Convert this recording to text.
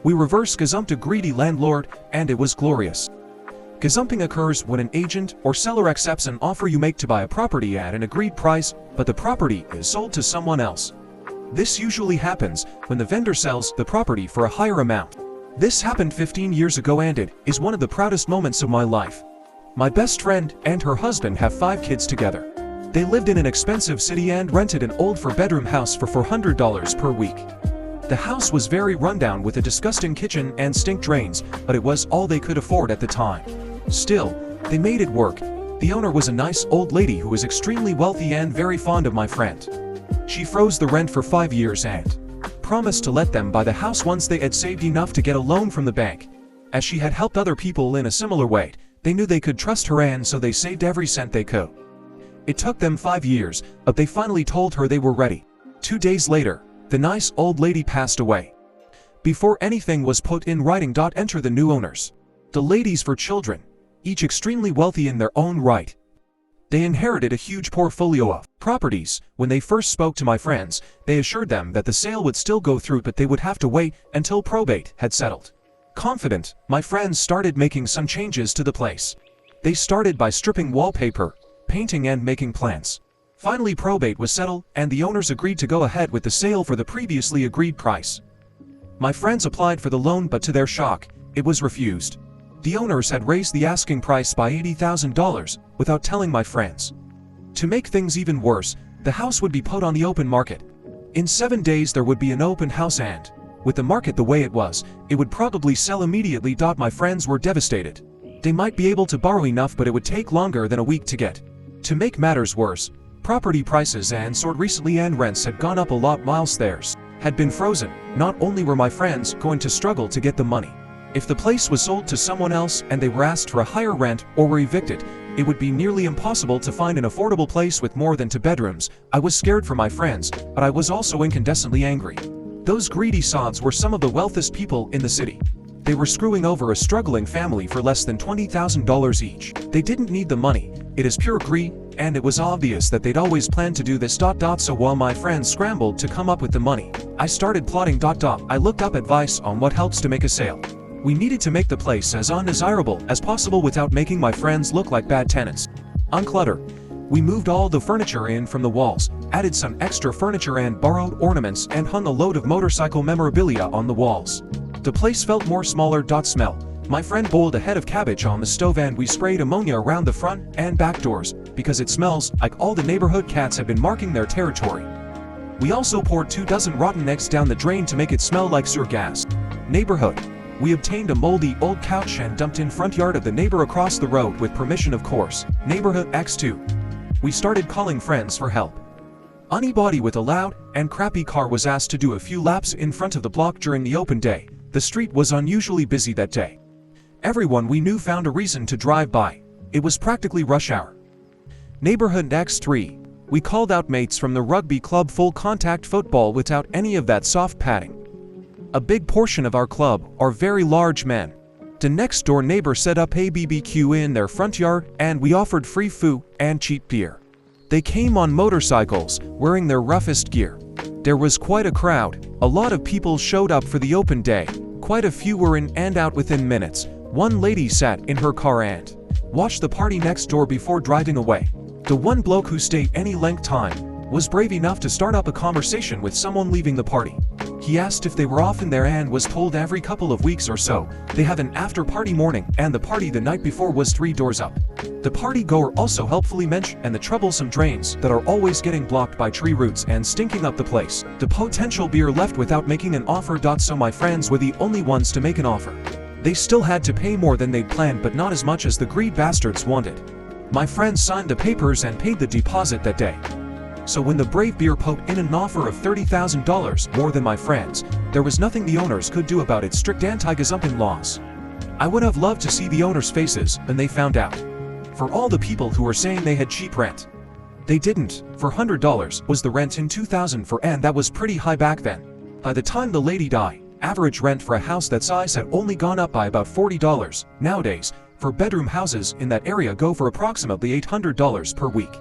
We reverse gazumped a greedy landlord, and it was glorious. Gazumping occurs when an agent or seller accepts an offer you make to buy a property at an agreed price, but the property is sold to someone else. This usually happens when the vendor sells the property for a higher amount. This happened 15 years ago and it is one of the proudest moments of my life. My best friend and her husband have 5 kids together. They lived in an expensive city and rented an old 4-bedroom house for $400 per week. The house was very rundown with a disgusting kitchen and stink drains, but it was all they could afford at the time. Still, they made it work. The owner was a nice old lady who was extremely wealthy and very fond of my friend. She froze the rent for 5 years and promised to let them buy the house once they had saved enough to get a loan from the bank. As she had helped other people in a similar way, they knew they could trust her and so they saved every cent they could. It took them 5 years, but they finally told her they were ready. 2 days later, the nice old lady passed away. Before anything was put in writing, enter the new owners. The ladies for children, each extremely wealthy in their own right. They inherited a huge portfolio of properties. When they first spoke to my friends, they assured them that the sale would still go through but they would have to wait until probate had settled. Confident, my friends started making some changes to the place. They started by stripping wallpaper, painting and making plans. Finally probate was settled and the owners agreed to go ahead with the sale for the previously agreed price. My friends applied for the loan but to their shock, it was refused. The owners had raised the asking price by $80,000 without telling my friends. To make things even worse, the house would be put on the open market. In 7 days there would be an open house and, with the market the way it was, it would probably sell immediately. My friends were devastated. They might be able to borrow enough but it would take longer than a week to get. To make matters worse, property prices and soared recently and rents had gone up a lot whilst theirs had been frozen. Not only were my friends going to struggle to get the money, if the place was sold to someone else and they were asked for a higher rent or were evicted, it would be nearly impossible to find an affordable place with more than 2 bedrooms. I was scared for my friends, but I was also incandescently angry. Those greedy sods were some of the wealthiest people in the city. They were screwing over a struggling family for less than $20,000 each. They didn't need the money, it is pure greed, and it was obvious that they'd always planned to do this. So while my friends scrambled to come up with the money, I started plotting. I looked up advice on what helps to make a sale. We needed to make the place as undesirable as possible without making my friends look like bad tenants. Unclutter. We moved all the furniture in from the walls, added some extra furniture and borrowed ornaments and hung a load of motorcycle memorabilia on the walls. The place felt more smaller. Smell. My friend boiled a head of cabbage on the stove and we sprayed ammonia around the front and back doors because it smells like all the neighborhood cats have been marking their territory. We also poured 2 dozen rotten eggs down the drain to make it smell like sewer gas. Neighborhood. We obtained a moldy old couch and dumped in front yard of the neighbor across the road with permission, of course. Neighborhood X2. We started calling friends for help. Anybody with a loud and crappy car was asked to do a few laps in front of the block during the open day. The street was unusually busy that day. Everyone we knew found a reason to drive by. It was practically rush hour. Neighborhood X3. We called out mates from the rugby club, full contact football without any of that soft padding. A big portion of our club are very large men. The next door neighbor set up a BBQ in their front yard and we offered free food and cheap beer. They came on motorcycles, wearing their roughest gear. There was quite a crowd. A lot of people showed up for the open day. Quite a few were in and out within minutes. One lady sat in her car and watched the party next door before driving away. The one bloke who stayed any length time was brave enough to start up a conversation with someone leaving the party. He asked if they were often there and was told every couple of weeks or so they have an after-party morning, and the party the night before was 3 doors up. The party-goer also helpfully mentioned and the troublesome drains that are always getting blocked by tree roots and stinking up the place. The potential beer left without making an offer. So my friends were the only ones to make an offer. They still had to pay more than they'd planned but not as much as the greed bastards wanted. My friends signed the papers and paid the deposit that day. So when the brave beer poked in an offer of $30,000 more than my friends, there was nothing the owners could do about its strict anti-gazumping laws. I would have loved to see the owners' faces when they found out. For all the people who were saying they had cheap rent. They didn't. For $100 was the rent in 2004 and that was pretty high back then. By the time the lady died, average rent for a house that size had only gone up by about $40. Nowadays, 4-bedroom houses in that area go for approximately $800 per week.